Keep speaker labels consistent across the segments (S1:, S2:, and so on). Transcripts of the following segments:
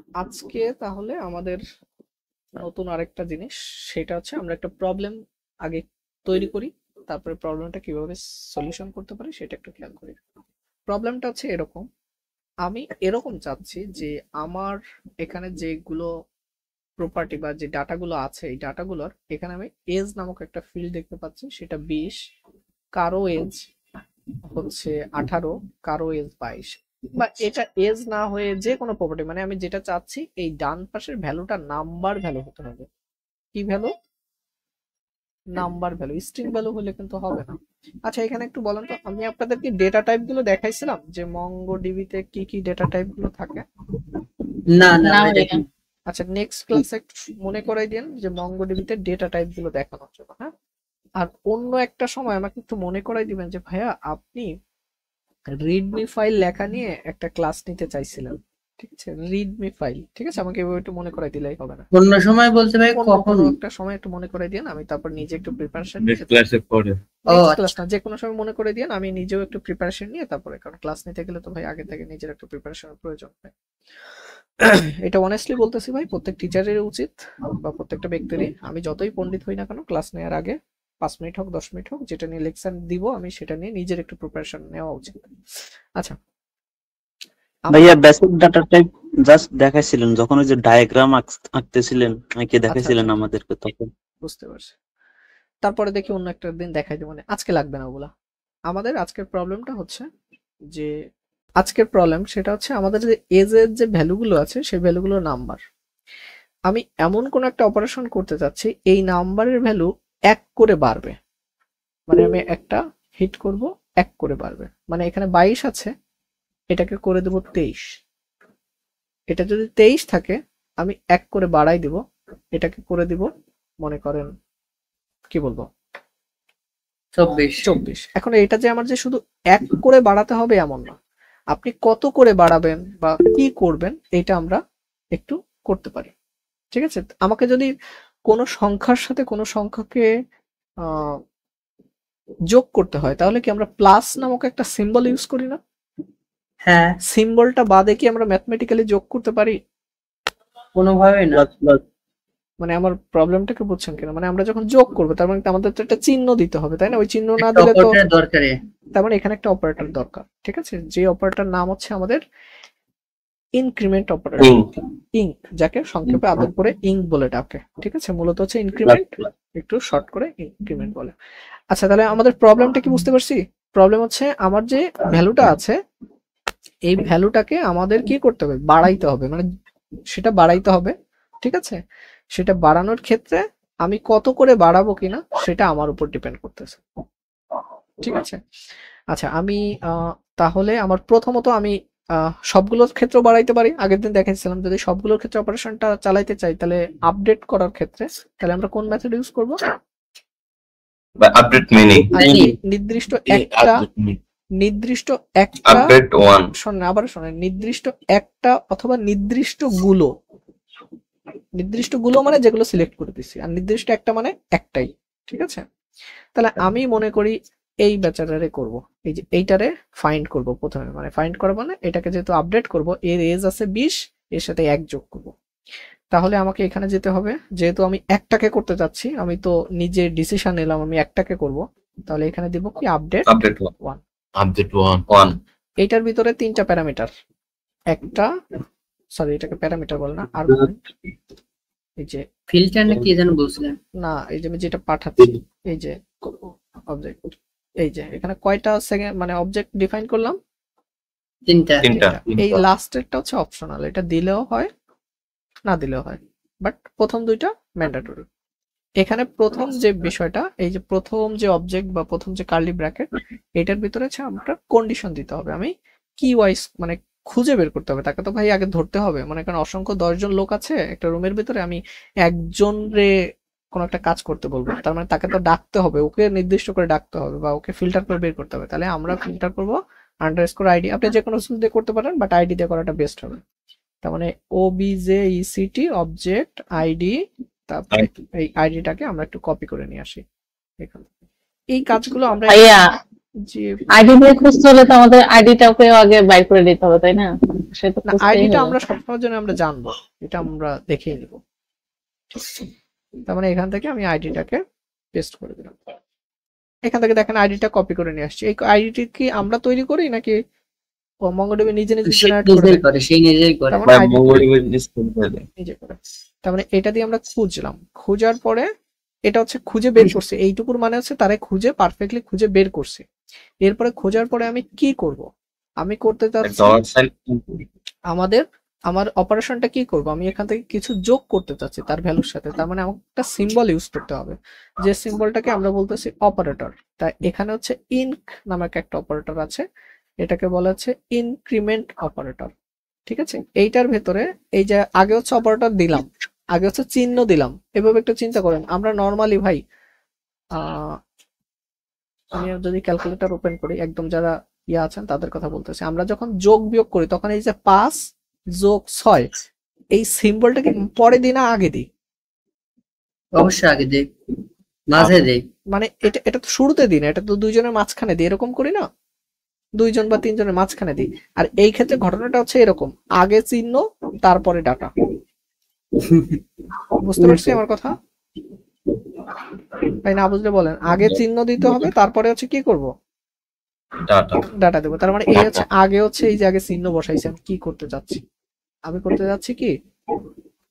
S1: আজকে তাহলে আমাদের নতুন আরেকটা জিনিস, সেটা হচ্ছে আমরা একটা প্রবলেম আগে তৈরি করি, তারপরে প্রবলেমটা কিভাবে সলিউশন করতে পারি সেটা একটু খেয়াল করি। প্রবলেমটা হচ্ছে এরকম, আমি এরকম চাচ্ছি যে আমার এখানে যেগুলো প্রপার্টি বা যে ডাটাগুলো আছে এই ডাটাগুলোর এখানে আমি এজ নামক একটা ফিল্ড দেখতে পাচ্ছি, সেটা 20, কারো এজ হচ্ছে 18, কারো এজ 22, বা এটা এজ না হয়ে যে কোনো প্রপার্টি, মানে আমি যেটা চাচ্ছি এই ডান পাশের ভ্যালুটা নাম্বার ভ্যালু হতে হবে। কি value? Number value. String value হলে কিন্তু হবে না। আচ্ছা এখানে একটু বলেন তো, আমি আপনাদেরকে ডেটা টাইপ গুলো দেখাইছিলাম যে মঙ্গোডিবিতে কি কি ডেটা টাইপ গুলো থাকে?
S2: না না
S3: না
S2: ভাই
S3: ভাইয়া।
S2: দেখুন।
S1: আচ্ছা নেক্সট ক্লাসে একটু মনে করাই দিন যে মঙ্গোডিবিতে ডেটা টাইপ গুলো দেখানোর জন্য, হ্যাঁ। আর অন্য একটা সময় আমাকে একটু মনে করাই দিবেন যে ভাইয়া আপনি রিডমি ফাইল লেখা নিয়ে একটা ক্লাস নিতে চাইছিলেন, ঠিক আছে? রিডমি ফাইল, ঠিক আছে, আমাকে এভাবে একটু মনে করাই দিলেই হবে না।
S2: অন্য সময় বলতে ভাই
S1: অন্য
S2: কখন?
S1: কোনো একটা সময় একটু মনে করে দিন, আমি তারপর নিজে একটু প্রিপারেশন নিয়ে,
S4: নেক্সট ক্লাসে পড়ে।
S2: ও
S1: নেক্সট
S2: আচ্ছা।
S1: ক্লাস না যে কোনো সময় মনে করে দিন, আমি নিজেও একটু প্রিপারেশন নিয়ে তারপরে, কারণ ক্লাস নিতে গেলে তো ভাই আগে থেকে নিজের একটু প্রিপারেশনের প্রয়োজন হয়। এটা অনেস্টলি বলতেছি ভাই, প্রত্যেক টিচারের উচিত বা প্রত্যেকটা ব্যক্তিরই, আমি যতই পণ্ডিত হই না কেন ক্লাস নেওয়ার আগে 5 মিনিট হোক 10 মিনিট হোক যেটা নিয়ে লেকচার দিব আমি সেটা নিয়ে নিজের একটু প্রিপারেশন নেওয়া উচিত। আচ্ছা আমরা
S5: ভাইয়া বেসিক ডাটা টাইপ জাস্ট দেখাইছিলেন যখন ওই যে ডায়াগ্রাম আঁকতেছিলেন, আঁকে
S1: আচ্ছা
S5: দেখাইছিলেন
S1: আচ্ছা
S5: আমাদেরকে তখন।
S1: বুঝতে পারছি, তারপরে দেখি অন্য একটা দিন দেখাই দেবো, মানে আজকে লাগবে না ওগুলা। আমাদের আজকের প্রবলেমটা হচ্ছে যে, আজকের প্রবলেম সেটা হচ্ছে আমাদের যে এজের যে ভ্যালুগুলো আছে সেই ভ্যালুগুলোর নাম্বার, আমি এমন কোন একটা অপারেশন করতে চাচ্ছি এই নাম্বারের ভ্যালু 1 করে বাড়বে, মানে আমি একটা হিট করব 1 করে বাড়বে, মানে এখানে 22 আছে এটাকে করে দেব 23, এটা যদি 23 থাকে আমি 1 করে বাড়াই দিব, এটাকে করে দিব মনে করেন কি বলবো
S2: 24।
S1: এখন এটা যে আমার যে শুধু 1 করে বাড়াতে হবে এমন না, আপনি কত করে বাড়াবেন বা কি করবেন এটা আমরা একটু করতে পারি, ঠিক আছে? আমাকে যদি কোনো সংখ্যার সাথে কোনো সংখ্যাকে আহ, যোগ করতে হয় তাহলে কি আমরা প্লাস নামক একটা সিম্বল ইউজ করি না?
S2: হ্যাঁ,
S1: সিম্বলটা বাদে কি আমরা ম্যাথমেটিক্যালি যোগ করতে পারি?
S2: কোনোভাবে না।
S5: প্লাস প্লাস
S1: মানে আমার প্রবলেমটাকে বুঝছেন কিনা, মানে আমরা যখন যোগ করবো তার মানে আমাদের তো একটা চিহ্ন দিতে হবে তাই না? ওই চিহ্ন না
S2: একটা
S1: দিলে তো
S2: অপারেটর দরকারে।
S1: তার মানে এখানে একটা অপারেটর দরকার, ঠিক আছে? যে অপারেটর নাম হচ্ছে আমাদের ইনক্রিমেন্ট অপারেটর, ইঙ্ক, যাকে সংক্ষেপে আদর করে ইঙ্ক বলে ডাকে, ঠিক আছে? মূলত হচ্ছে ইনক্রিমেন্ট, একটু শর্ট করে ইনক্রিমেন্ট বলে। আচ্ছা তাহলে আমাদের প্রবলেমটা কি বুঝতে পারছি? প্রবলেম হচ্ছে আমার যে ভ্যালুটা আছে এই ভ্যালুটাকে আমাদের কি করতে হবে? বাড়াইতে হবে, মানে সেটা বাড়াইতে হবে, ঠিক আছে? সেটা বাড়ানোর ক্ষেত্রে আমি কত করে বাড়াবো কিনা সেটা আমার উপর ডিপেন্ড করতেছে, ঠিক আছে? আচ্ছা আমি তাহলে আমার প্রথমত আমি সবগুলোর ক্ষেত্রেও বাড়াইতে পারি, আগের দিন দেখাইছিলাম যদি সবগুলোর ক্ষেত্রে অপারেশনটা চালাইতে চাই তাহলে আপডেট করার ক্ষেত্রে তাহলে আমরা কোন মেথড ইউজ করব?
S4: বা আপডেট মিনি
S1: নির্দিষ্ট একটা নির্দিষ্ট একটা
S4: আপডেট 1
S1: শোনেন আবার শোনেন, নির্দিষ্ট একটা অথবা নির্দিষ্ট গুলো মানে যেগুলো সিলেক্ট করে দিচ্ছি, আর নির্দিষ্ট একটা মানে একটাই, ঠিক আছে? তাহলে আমি মনে করি এই বেচারারে করব, এই যে এইটারে ফাইন্ড করব প্রথমে, মানে ফাইন্ড করা মানে এটাকে যেহেতু আপডেট করব, এর এজ আছে 20, এর সাথে 1 যোগ করব। তাহলে আমাকে এখানে যেতে হবে, যেহেতু আমি একটাকে করতে চাচ্ছি আমি তো নিজে ডিসিশন নিলাম আমি একটাকে করব, তাহলে এখানে দিব কি আপডেট 1।
S4: আপডেট 1
S1: এইটার ভিতরে 3টা প্যারামিটার, একটা সরি এটাকে প্যারামিটার বলে না, আর্গুমেন্ট, এই যে
S2: ফিল্টার না কি যেন বলছিলেন?
S1: না এই যে আমি যেটা পাঠাচ্ছি এই যে অবজেক্ট, এই যে এখানে কয়টা সেকেন্ড মানে অবজেক্ট ডিফাইন করলাম?
S2: 3টা।
S1: এই লাস্টেরটা হচ্ছে অপশনাল, এটা দিলেও হয় না দিলেও হয়, বাট প্রথম দুইটা ম্যান্ডেটরি। এখানে প্রথম যে বিষয়টা, এই যে প্রথম যে অবজেক্ট বা প্রথম যে কার্লি ব্র্যাকেট এটার ভিতরে হচ্ছে আমরা কন্ডিশন দিতে হবে, আমি কি ওয়াইজ মানে খুঁজে বের করতে হবে, তাকে তো ভাই আগে ধরতে হবে, মনে করেন অসংখ্য 10 জন লোক আছে একটা রুমের ভিতরে, আমি একজন রে কোনো একটা কাজ করতে বলবো, তার মানে তাকে তো ডাকতে হবে, ওকে নির্দিষ্ট করে ডাকতে হবে বা ওকে ফিল্টার করে বের করতে হবে, তাহলে আমরা ফিল্টার করব আন্ডারস্কোর আইডি, আপনি যে কোনো কিছু দিয়ে করতে পারেন বাট আইডি দিয়ে করাটা বেস্ট হবে। তার মানে ওবিজেইসিটি অবজেক্ট আইডি, তারপরে এই আইডিটাকে আমরা একটু কপি করে নিয়ে আসি এখানে। এই কাজগুলো আমরা
S3: ভাইয়া
S1: জি
S3: আইডি দিয়ে খুঁজতে হলে তো আমাদের আইডিটাকে আগে বাইর করে নিতে হবে, তাই না? সেটা
S1: না, আইডিটা আমরা সবসময়ের জন্য আমরা জানবো, এটা আমরা দেখেই নিব। ঠিক আছে, তার মানে এখান থেকে আমি আইডিটাকে পেস্ট করে দিলাম। এখান থেকে দেখেন আইডিটা কপি করে নিয়ে আসছি। এই আইডিটি কি আমরা তৈরি করি নাকি মঙ্গোডিবি নিজে নিজে
S2: সে
S1: জেনারেট করে
S2: নিজেই
S1: দেয়?
S2: করে, সেই নিজেই করে।
S1: তার মানে
S4: ভাই
S1: ID
S4: মঙ্গোডিবি ডিসপ্লে করে
S1: নিজে করে। তার মানে এটা দিয়ে আমরা খুঁজলাম, খোঁজার পরে এটা হচ্ছে খুঁজে বের করছে, এইটুকুর মানে হচ্ছে তারে খুঁজে পারফেক্টলি খুঁজে বের করছে। এরপরে খোঁজার পরে আমি কি করব? আমি করতে চাচ্ছি
S4: ডলার সাইন
S1: আমার অপারেশনটা কি করব, আমি এখান থেকে কিছু যোগ করতে চাচ্ছি তার ভ্যালুর সাথে। তার মানে আমাকে একটা সিম্বল ইউজ করতে হবে, যে সিম্বলটাকে আমরা বলতেছি অপারেটর। তাই এখানে হচ্ছে ইনক নামক একটা অপারেটর আছে, এটাকে বলা হচ্ছে ইনক্রিমেন্ট অপারেটর। ঠিক আছে, এইটার ভেতরে এই যে আগে হচ্ছে অপারেটর দিলাম, আগে হচ্ছে চিহ্ন দিলাম। এভাবে একটু চিন্তা করেন, আমরা নর্মালি ভাই আমি যদি ক্যালকুলেটর ওপেন করি, একদম যারা ইয়া আছেন তাদের কথা বলতেছি, আমরা যখন যোগ বিয়োগ করি তখন এই যে 5 যোগ 6 এই সিম্বলটাকে পরে দিই না আগে দিই?
S2: অবশ্যই আগে দেখ, মাঝে দেখ।
S1: মানে এটা এটা তো শুরুতে দিই না, এটা তো দুইজনের মাঝখানে দিই, এরকম করি না? দুইজন বা তিনজনের মাঝখানে দিই। আর এই ক্ষেত্রে ঘটনাটা হচ্ছে এরকম, আগে চিহ্ন তারপরে ডাটা। বুঝতে পারছি আমার কথা? তাই না? বুঝলে বলেন, আগে চিহ্ন দিতে হবে, তারপরে হচ্ছে কি করব?
S4: ডাটা
S1: ডাটা দেবো। তার মানে এই হচ্ছে আগে হচ্ছে এই যে আগে চিহ্ন বসাইছি, আমি কি করতে যাচ্ছি? আমি করতে যাচ্ছি কি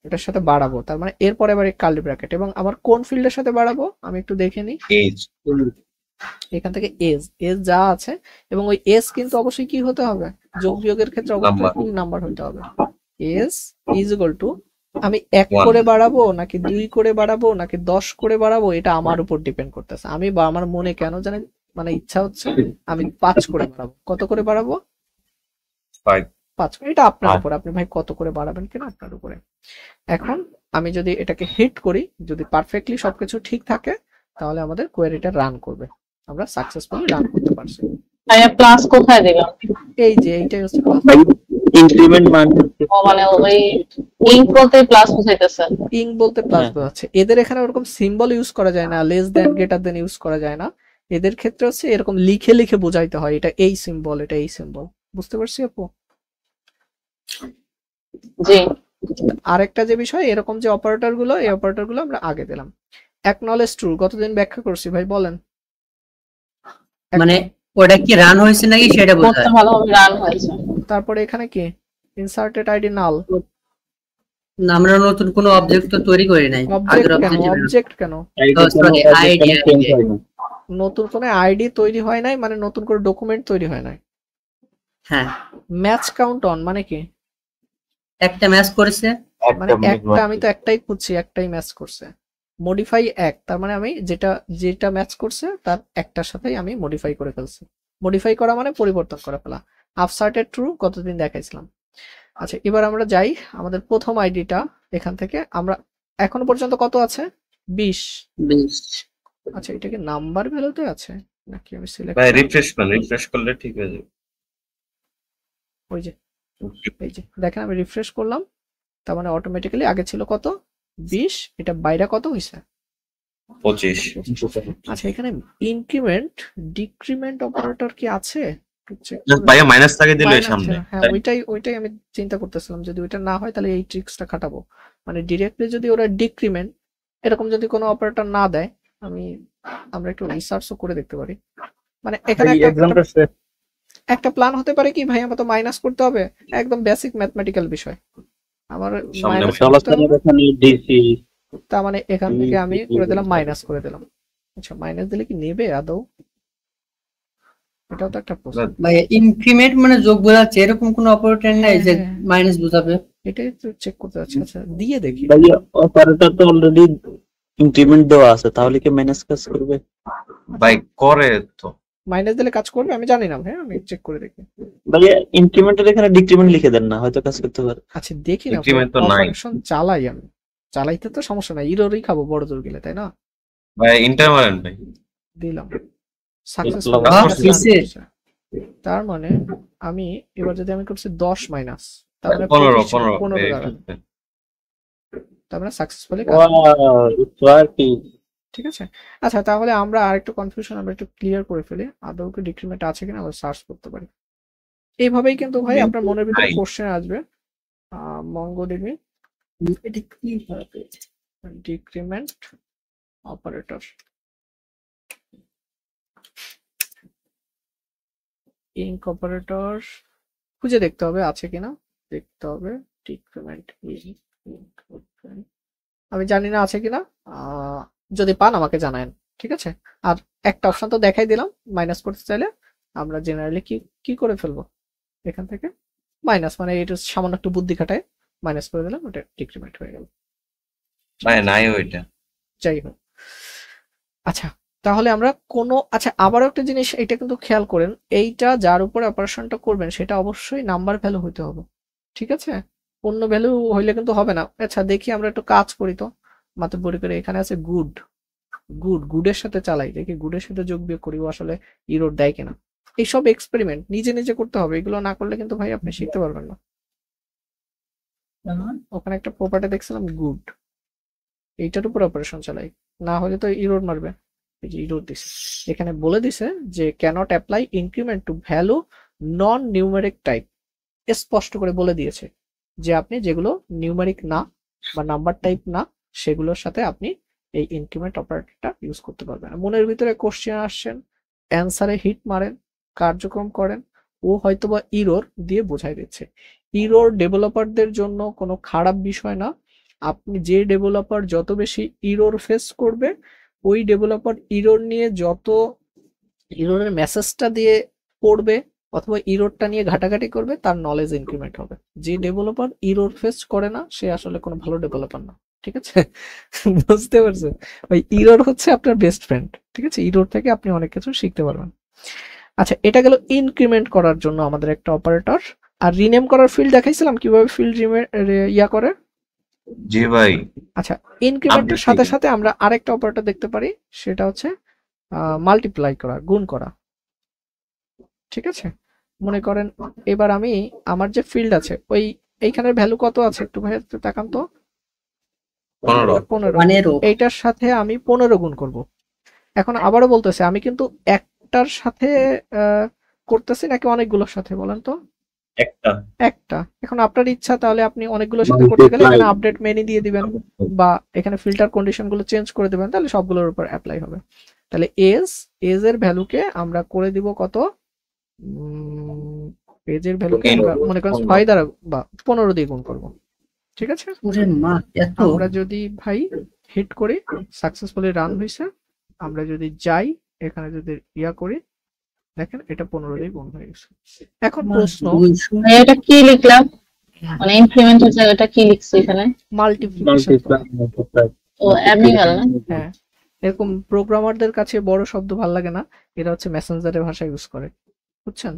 S1: এটার সাথে বাড়াবো, তার মানে এরপরে আবার কার্লি ব্র্যাকেট, এবং আমার কোন ফিল্ডের সাথে বাড়াবো আমি একটু দেখে নিই।
S4: এজ
S1: এখান থেকে এজ এজ যা আছে, এবং ওই এজ কিন্তু অবশ্যই কি হতে হবে? যোগ বিয়োগের ক্ষেত্রে অবশ্যই
S4: নাম্বার।
S1: ফুল নাম্বার হতে হবে। এজ ইজ ইকুয়াল টু, আমি 1
S4: One.
S1: করে বাড়াবো নাকি 2 করে বাড়াবো নাকি 10 করে বাড়াবো, এটা আমার উপর ডিপেন্ড করতেছে। আমি বা আমার মনে কেন জানি মানে ইচ্ছা হচ্ছে আমি 5 করে বাড়াবো। কত করে বাড়াবো?
S4: 5
S1: 5। এটা আপনার
S4: আচ্ছা।
S1: উপর, আপনি ভাই কত করে বাড়াবেন কিনা আপনার উপরে। এখন আমি যদি এটাকে হিট করি, যদি পারফেক্টলি সবকিছু ঠিক থাকে, তাহলে আমাদের কোয়েরিটা রান করবে, আমরা সাকসেসফুলি রান করতে পারছি।
S3: ভাইয়া প্লাস কোথায় দিলাম?
S1: এই যে এইটাই হচ্ছে class।
S5: ভাই ইনক্রিমেন্ট মান
S3: ও মানে ওই ইঙ্ক বলতে প্লাস বুঝাইতেছে।
S1: ইং বলতে প্লাস
S5: হ্যাঁ।
S1: বোঝাচ্ছে। এদের এখানে ওরকম সিম্বল ইউজ করা যায় না, less than greater than use করা যায় না। এদের ক্ষেত্রে হচ্ছে এরকম লিখে লিখে বোঝাইতে হয়, এটা এই সিম্বল, এটা এই সিম্বল। বুঝতে পারছি আপু?
S3: জি
S1: আরেকটা যে বিষয়, এরকম যে অপারেটর গুলো, এই অপারেটর গুলো আমরা আগে দিলাম। অ্যাকনলেজ ট্রু কতদিন ব্যাখ্যা করছি ভাই বলেন?
S2: মানে ওটা কি রান হয়েছে নাকি সেটা বোঝায়।
S3: কোডটা ভালোভাবে রান হয়েছে।
S1: তারপরে এখানে কি ইনসার্টেড আইডি নাল।
S2: না, আমরা নতুন কোনো অবজেক্ট তো তৈরি করি নাই। আগের
S1: অবজেক্ট কেন?
S2: sorry, ID,
S1: নতুন কোনো আইডি তৈরি হয় নাই, মানে নতুন করে ডকুমেন্ট তৈরি হয় নাই।
S2: হ্যাঁ,
S1: ম্যাচ কাউন্ট অন মানে কি?
S2: একটা ম্যাচ করেছে।
S1: মানে একটা, আমি তো একটাই খুঁজছি, একটাই ম্যাচ করছে। মডিফাই 1, তার মানে আমি যেটা যেটা ম্যাচ করছে তার একটার সাথেই আমি মডিফাই করে ফেলছি। মডিফাই করা মানে পরিবর্তন করে ফেলা। আপসার্টেড ট্রু কতদিন দেখাইছিলাম। আচ্ছা, এবার আমরা যাই আমাদের প্রথম আইডিটা। এখান থেকে আমরা এখনো পর্যন্ত কত আছে? 20। আচ্ছা, এটা কি নাম্বার ভ্যালুতে আছে নাকি আমি সিলেক্ট?
S4: ভাই রিফ্রেশ করলে ঠিক হয়ে যাবে।
S1: ওই যে এই যে দেখেন, আমি রিফ্রেশ করলাম, তার মানে অটোমেটিক্যালি আগে ছিল কত? 20, এটা বাইরে কত হইছে?
S4: 25
S1: আচ্ছা, এখানে ইনক্রিমেন্ট ডিক্রিমেন্ট অপারেটর কি আছে?
S4: ভাইয়া মাইনাস লাগিয়ে দিলে
S1: Minus
S4: সামনে।
S1: ছিল, হ্যাঁ ওইটাই আমি চিন্তা করতেছিলাম, যদি ওইটা না হয় তাহলে এই ট্রিক্সটা খাটাবো। মানে ডিরেক্টলি যদি ওরা ডিক্রিমেন্ট এরকম যদি কোনো অপারেটর না দেয়, আমরা একটু রিসার্চও করে দেখতে পারি। মানে এখানে একটা প্ল্যান হতে পারে কি ভাই, আমার তো মাইনাস করতে হবে, একদম বেসিক ম্যাথমেটিক্যাল বিষয়। আমার মাইনাস করতে হবে,
S5: ডিসি
S1: তার মানে এখান থেকে আমি করে দিলাম মাইনাস করে দিলাম। আচ্ছা, মাইনাস দিলে কি নেবে আদৌ? এটাও তো একটা প্রশ্ন।
S2: ভাই ইনক্রিমেন্ট মানে যোগ বোঝাচ্ছে, এরকম কোনো অপারেটর নাই যে
S1: হ্যাঁ।
S2: মাইনাস বোঝাবে।
S1: এটাই তো চেক করতে যাচ্ছি। আচ্ছা, দিয়ে দেখি।
S5: ভাই অপারেটর তো অলরেডি ইনক্রিমেন্ট দেওয়া আছে, তাহলে কি মাইনাস কাজ করবে?
S4: ভাই করে তো।
S1: মাইনাস দিলে কাজ করবে আমি জানি না ভাই, আমি চেক করে দেখি।
S5: ভাই ইনক্রিমেন্টের এখানে ডিক্রিমেন্ট লিখে দেন না, হয়তো কাজ করতে পারে।
S1: আচ্ছা, দেখি না,
S4: Increment তো নাই।
S1: অপারেশন চালাই আমি, চালাইতে তো সমস্যা নাই, ইরোরই খাবো বড় জোর গেলে, তাই না?
S4: ভাই ইন্টার মারেন ভাই।
S1: দিলাম
S2: বাহ, কিসে?
S1: তার মানে আমি এবার যদি আমি করছি 10 মাইনাস, তার মানে
S4: 15
S1: দাঁড়াবে, তার মানে সাকসেসফুলি
S5: ওয়াও, ইটস ওয়ার্কিং।
S1: ঠিক আছে। আচ্ছা তাহলে আমরা আরেকটু কনফিউশন আমরা একটু ক্লিয়ার করে ফেলি, আদৌ কি ডিক্রিমেন্ট আছে কিনা আমরা সার্চ করতে পারি। এইভাবেই কিন্তু ভাই আপনার মনের ভিতরে কোশ্চেন আসবে মঙ্গোডিবি
S2: এটা কি হবে?
S1: ডিক্রিমেন্ট অপারেটর, ইনক অপারেটর খুঁজে দেখতে হবে আছে কিনা, দেখতে হবে ডিক্রিমেন্ট। আমি জানি না আছে কিনা, যদি পান আমাকে জানায়েন, ঠিক আছে। আর একটা অপশন তো দেখাই দিলাম, মাইনাস করতে চাইলে আমরা জেনারেলি কি করে ফেলবো, এখান থেকে মাইনাস, মানে এটা সামান্য একটু বুদ্ধি খাটায় মাইনাস করে দিলাম, ওটা ডিক্রিমেন্ট হয়ে গেল।
S4: ভাই নাই ওইটা।
S1: যাই হোক, আচ্ছা তাহলে আমরা আচ্ছা আবারও একটা জিনিস এটা কিন্তু খেয়াল করেন, এইটা যার উপরে অপারেশনটা করবেন সেটা অবশ্যই নাম্বার ভ্যালু হইতে হবে, ঠিক আছে। অন্য ভ্যালু হইলে কিন্তু হবে না। আচ্ছা দেখি আমরা একটু কাজ করি তো, মাত্র বড়ি করে এখানে আছে গুডের সাথে চালাই, দেখি গুডের সাথে যোগ বিয়োগ করি ও আসলে ইরোর দেয় কিনা। এইসব এক্সপেরিমেন্ট নিজে নিজে করতে হবে, এগুলো না করলে কিন্তু ভাই আপনি শিখতে পারবেন না। ওখানে একটা প্রপার্টি দেখছিলাম গুড, এইটার উপর অপারেশন চালাই, না হলে তো ইরোর মারবে। এই যে ইরোর দিছে, এখানে বলে দিছে যে cannot apply increment to value non numeric type, স্পষ্ট করে বলে দিয়েছে যে আপনি যেগুলো নিউমেরিক না বা নাম্বার টাইপ না সেগুলোর সাথে আপনি এই ইনক্রিমেন্ট অপারেটরটা ইউজ করতে পারবেন। মনের ভিতরে কোশ্চেন আসছেন, অ্যান্সারে হিট মারেন, কার্যক্রম করেন, ও হয়তোবা ইরোর দিয়ে বোঝাই দিচ্ছে। ইরোর ডেভেলপারদের জন্য কোনো খারাপ বিষয় না, আপনি যে ডেভেলপার যত বেশি ইরোর ফেস করবে, ওই ডেভেলপার ইরোর নিয়ে যত ইরোরের মেসেজটা দিয়ে পড়বে অথবা ইরোরটা নিয়ে ঘাটাঘাটি করবে, তার নলেজ ইনক্রিমেন্ট হবে। যে ডেভেলপার ইরোর ফেস করে না সে আসলে কোনো ভালো ডেভেলপার না, ঠিক আছে। বুঝতে পারছেন, ওই ইরোর হচ্ছে আপনার বেস্ট ফ্রেন্ড, ঠিক আছে। ইরোর থেকে আপনি অনেক কিছু শিখতে পারবেন। আচ্ছা এটা গেল ইনক্রিমেন্ট করার জন্য আমাদের একটা অপারেটর। আর রিনেম করার ফিল্ড দেখাইছিলাম কিভাবে ফিল্ড ইয়া করে।
S4: জি ভাই।
S1: আচ্ছা ইনক্রিমেন্টের সাথে সাথে আমরা আরেকটা অপারেটর দেখতে পারি, সেটা হচ্ছে মাল্টিপ্লাই করা, গুণ করা, ঠিক আছে। মনে করেন এবার আমি আমার যে ফিল্ড আছে ওই এইখানের ভ্যালু কত আছে একটু ভাই তাকান তো, 15। এইটার সাথে আমি 15 গুণ করব। এখন আবারও বলতেছে আমি কিন্তু একটার সাথে করতেছি নাকি অনেকগুলোর সাথে, বলেন তো। একটা। এখন আপনার ইচ্ছা, তাহলে আপনি অনেকগুলোর সাথে করতে গেলে এখানে আপডেট মেনি দিয়ে দিবেন বা এখানে ফিল্টার কন্ডিশন গুলো চেঞ্জ করে দিবেন, তাহলে সবগুলোর উপর অ্যাপ্লাই হবে। তাহলে এজ এর ভ্যালুকে আমরা করে দিব কত, এজের ভ্যালুকে আমরা মনে করেন 6 দ্বারা বা 15 দিয়ে গুণ করব, ঠিক আছে। আমরা যদি ভাই হিট করি, সাকসেসফুলি রান হয়েছে, আমরা যদি যাই এখানে যদি ইয়া করি, দেখেন এটা 15 দিয়ে গুণ হয়ে গেছে। এখন প্রশ্ন,
S3: এটা কি লিখলাম, মানে ইনক্রিমেন্টের জায়গাটা কি লিখছি এখানে,
S1: মাল্টিপ্লিকেশন।
S3: ও অ্যামিগাল না।
S1: হ্যাঁ, এরকম প্রোগ্রামারদের কাছে বড় শব্দ ভালো লাগে না, এরা হচ্ছে মেসেঞ্জারের ভাষা ইউজ করে, বুঝছেন।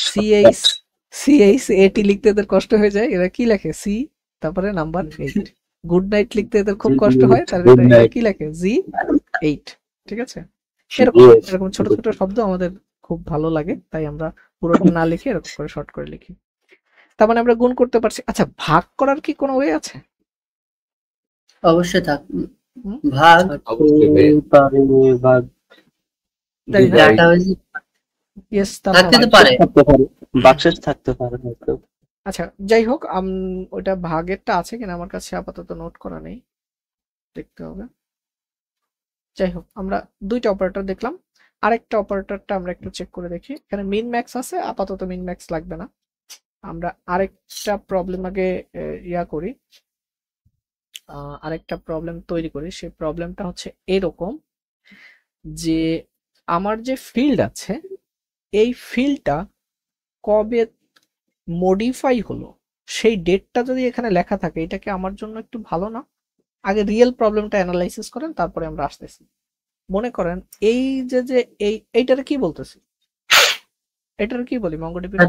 S1: CH80 লিখতে এদের কষ্ট হয়ে যায়, এরা কি লেখে সি তারপরে নাম্বার 8। গুড নাইট লিখতে এদের খুব কষ্ট হয়, তাহলে এরা কি লেখে G8, ঠিক আছে। এরকম ছোট ছোট শব্দ আমাদের খুব ভালো লাগে, তাই আমরা পুরোটা না লিখে এরকম করে শর্ট করে লিখি। তার মানে আমরা গুণ করতে পারছি। আচ্ছা ভাগ করার কি কোনো ওয়ে আছে?
S2: অবশ্যই থাক, ভাগ থাকতে পারে,
S5: বাক্সেস থাকতে পারে।
S1: আচ্ছা যাই হোক, ওটা ভাগেরটা আছে কিনা আমার কাছে আপাতত নোট করা নেই, দেখতে হবে। যাই হোক আমরা দুইটা অপারেটর দেখলাম, আরেকটা অপারেটরটা আমরা একটু চেক করে দেখি। এখানে মিন ম্যাক্স আছে, আপাতত মিন ম্যাক্স লাগবে না। আমরা আরেকটা প্রবলেম আগে ইয়া করি, আরেকটা প্রবলেম তৈরি করি। সেই প্রবলেমটা হচ্ছে এরকম যে আমার যে ফিল্ড আছে এই ফিল্ডটা কবে মডিফাই হলো সেই ডেটটা যদি এখানে লেখা থাকে, এটা কি আমার জন্য একটু ভালো না? আগে রিয়েল প্রবলেমটা অ্যানালাইসিস করেন, তারপরে আমরা আসতেছি। মনে করেন এই যে এইটারে কি বলতেছি, এটার কি বলি মঙ্গোডিবির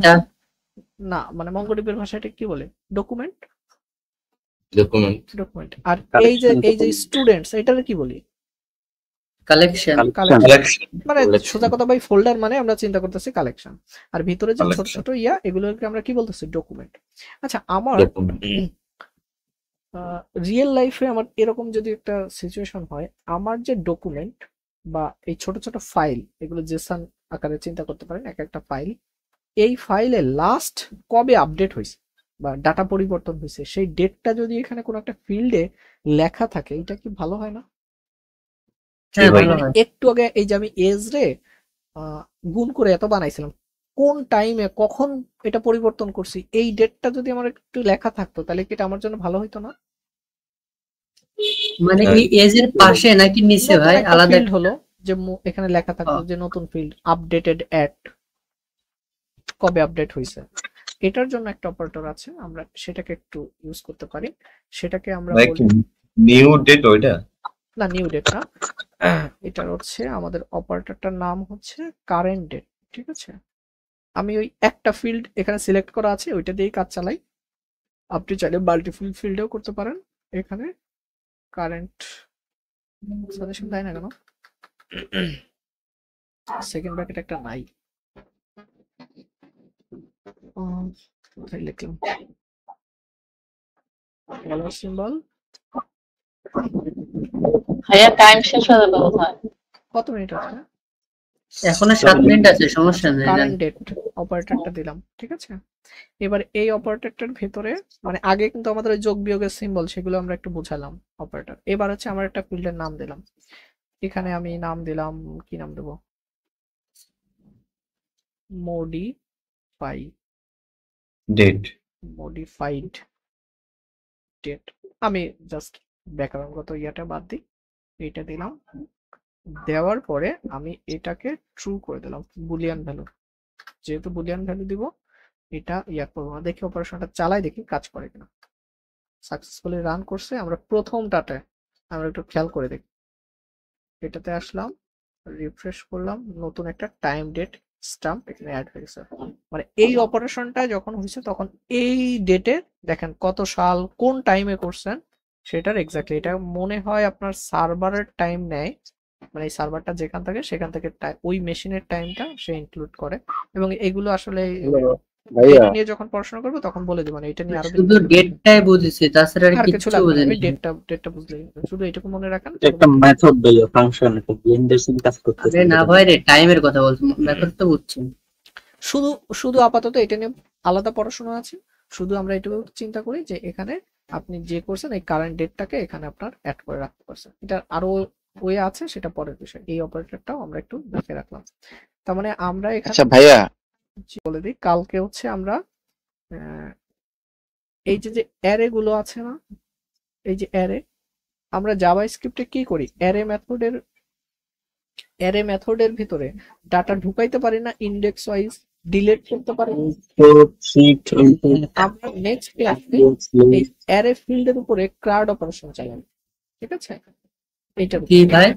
S1: না, মানে মঙ্গোডিবির ভাষায় এটা কি বলে, ডকুমেন্ট। আর এই যে স্টুডেন্টস, এটারে কি বলি,
S2: কালেকশন।
S1: মানে সোজা কথা ভাই, ফোল্ডার মানে আমরা চিন্তা করতেছি কালেকশন, আর ভিতরে যে ছোট ছোট ইয়া এগুলোকে আমরা কি বলতেছি, ডকুমেন্ট। আচ্ছা আমার রিয়েল লাইফে আমার এরকম যদি একটা সিচুয়েশন হয়, আমার যে ডকুমেন্ট বা এই ছোট ছোট ফাইল, এগুলো জেসন আকারে চিন্তা করতে পারেন, এক একটা ফাইল, এই ফাইলে লাস্ট কবে আপডেট হয়েছে বা ডাটা পরিবর্তন হয়েছে সেই ডেটটা যদি এখানে কোনো একটা ফিল্ডে লেখা থাকে, এটা কি ভালো হয় না?
S2: হ্যাঁ
S4: ভাই।
S2: ভালো হয়।
S1: একটু আগে এই যে আমি এজ রে গুণ করে এত বানাইছিলাম, কোন টাইমে কখন এটা পরিবর্তন করছি, এই ডেটটা যদি আমার একটু লেখা থাকতো তাহলে কি এটা আমার জন্য ভালো হইতো না?
S2: মানে
S4: হ্যাঁ।
S2: এই এজ এর পাশে নাকি নিচে
S1: নতুন
S2: ভাই
S1: একটা
S2: আলাদা
S1: ফিল্ড হলো যে এখানে লেখা থাকতো
S2: হ্যাঁ।
S1: যে নতুন ফিল্ড আপডেটেড অ্যাট, কবে আপডেট হয়েছে। এটার জন্য একটা অপারেটর আছে, আমরা সেটাকে একটু ইউজ করতে পারি। সেটাকে আমরা
S4: ভাই
S1: বলি
S4: নিউ ডেট ওইটা?
S1: না, নিউ ডেট না, এটা হচ্ছে আমাদের অপারেটরটার নাম হচ্ছে কারেন্ট ডেট। ঠিক আছে, আমি ওই একটা ফিল্ড এখানে সিলেক্ট করা আছে ওইটা দিয়েই কাজ চালাই। আপনি চাইলে মাল্টিপল ফিল্ডেও করতে পারেন। এখানে কারেন্ট সাজেশন দেয় না কেন, সেকেন্ড ব্র্যাকেট একটা নাই, কোথায় লিখলাম, ডলার সিম্বল।
S3: ভাইয়া টাইম শেষ হয়ে যাবে বোধহয়।
S1: কত মিনিট আছে?
S2: এখনো 7 মিনিট আছে, সমস্যা নেই।
S1: কারেন্ট ডেট অপারেটরটা দিলাম। ঠিক আছে, এবার এই অপারেটরটার ভেতরে মানে আগে কিন্তু আমাদের ওই যোগ বিয়োগের সিম্বল সেগুলো আমরা একটু বুঝালাম অপারেটর। এবার হচ্ছে আমার একটা ফিল্ডের নাম দিলাম, এখানে আমি নাম দিলাম, কি নাম দেবো, মডিফাই
S4: ডেট।
S1: Modified date. আমি জাস্ট ব্যাকরণগত ইয়াটা বাদ দিই, এইটা দিলাম। দেওয়ার পরে আমি এটাকে ট্রু করে দিলাম, বুলিয়ান ভ্যালু, যেহেতু বুলিয়ান ভ্যালু দিব এটা ইয়া করবো না, দেখি অপারেশনটা চালাই দেখি কাজ করে কিনা। সাকসেসফুলি রান করছে। আমরা প্রথমটাতে আমরা একটু খেয়াল করে দেখি, এটাতে আসলাম, রিফ্রেশ করলাম, নতুন একটা টাইম ডেট স্টাম্প এখানে অ্যাড হয়ে গেছে। মানে এই অপারেশনটা যখন হয়েছে তখন এই ডেটে দেখেন কত সাল কোন টাইমে করছেন সেটার এক্স্যাক্টলি, এটা মনে হয় আপনার সার্ভারের টাইম নেয়, মানে এই সার্ভারটা যেখান থেকে সেখান থেকে ওই মেশিনের টাইমটা সে ইনক্লুড করে। এবং এগুলো আসলে এটা নিয়ে যখন পড়াশোনা করবো তখন বলে দেবো, মানে এটা নিয়ে আরো
S2: শুধু ডেটটাই বুঝেছি, তাছাড়া আর
S1: আর কিছু
S2: কিচ্ছু
S1: লাগবে না,
S2: বুঝিনি।
S1: আমি ডেটটা বুঝলেই হবে। শুধু এটুকু মনে রাখেন।
S5: একটা মেথড দেয় ফাংশন, একটা ব্লেন্ডার কাজ করতেছে।
S2: আরে না ভাই রে, টাইমের কথা বলছি, ব্যাপার তো বুঝছি।
S1: শুধু শুধু আপাতত এটা নিয়ে আলাদা পড়াশোনা আছে। শুধু আমরা এটুকু চিন্তা করি যে এখানে আপনি যে করছেন এই কারেন্ট ডেটটাকে এখানে আপনার অ্যাড করে রাখতে পারছেন। এটা আরো ওয়ে আছে, সেটা পরের বিষয়। এই অপারেটরটাও আমরা একটু দেখে রাখলাম। তার মানে আমরা এখানে
S6: আচ্ছা ভাইয়া,
S1: বলে দিই, কালকে হচ্ছে আমরা এই যে অ্যারে গুলো আছে না, এই যে অ্যারে, আমরা জাভা স্ক্রিপ্টে কি করি, অ্যারে মেথডের ভিতরে ডাটা ঢুকাইতে পারি না, ইন্ডেক্স ওয়াইজ ডিলিট করতে পারি না। আমরা নেক্সট ক্লাসে এই অ্যারে ফিল্ডের উপরে ক্রাউড অপারেশন চালাবো। ঠিক আছে, এইটা
S2: কি ভাই?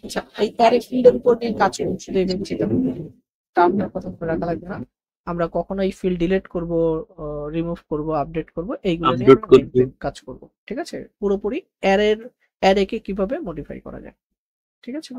S1: আচ্ছা, এই অ্যারে ফিল্ডের উপর নিয়ে কাজ করুন, শুধু এই চিন্তা করুন, টার্মটার কথা মনে রাখা লাগবে না। আমরা কখনো এই ফিল্ড ডিলিট করব, রিমুভ করব, আপডেট করব, এইগুলো নিয়ে আমরা কাজ করব। ঠিক আছে, পুরোপুরি অ্যারেকে কিভাবে মডিফাই করা যায়। ঠিক আছে।